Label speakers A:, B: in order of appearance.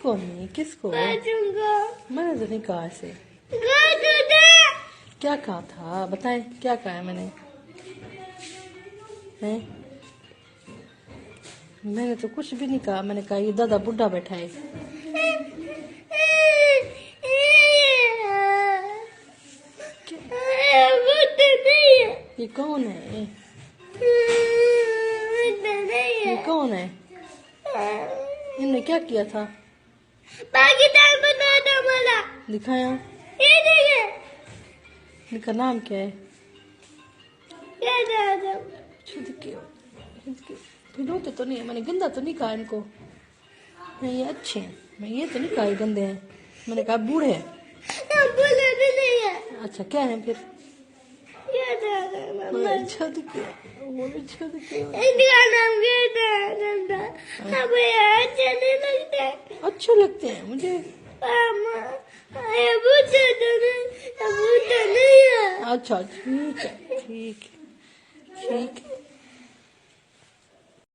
A: किसको नहीं, किसको? मैंने तो नहीं कहा ऐसे। क्या कहा था बताए, क्या कहा है मैंने? हैं? मैंने तो कुछ भी नहीं कहा। मैंने कहा ये दादा बुढ़ा बैठा है। ये कौन है? ये कौन है? इनने क्या किया था?
B: पाकिस्तान बना था मला।
A: दिखाया।
B: ये देखिए।
A: इनका नाम क्या है?
B: ये दादा।
A: रोते तो नहीं है। मैंने गंदा तो नहीं कहा इनको। नहीं ये अच्छे हैं। मैं ये तो नहीं कहा ये गंदे हैं। मैंने कहा बूढ़े हैं।
B: बूढ़े भी नहीं है।
A: अच्छा क्या है फिर?
B: ये दादा मम्मा।
A: अच्छा दिखे। अच्छा दिखे।
B: इनका नाम क्या था? अब ये अच्छे नहीं लगते।
A: अच्छे लगते हैं मुझे।
B: ये बूढ़े तो नहीं है।
A: अच्छा ठीक है, ठीक है, ठीक है।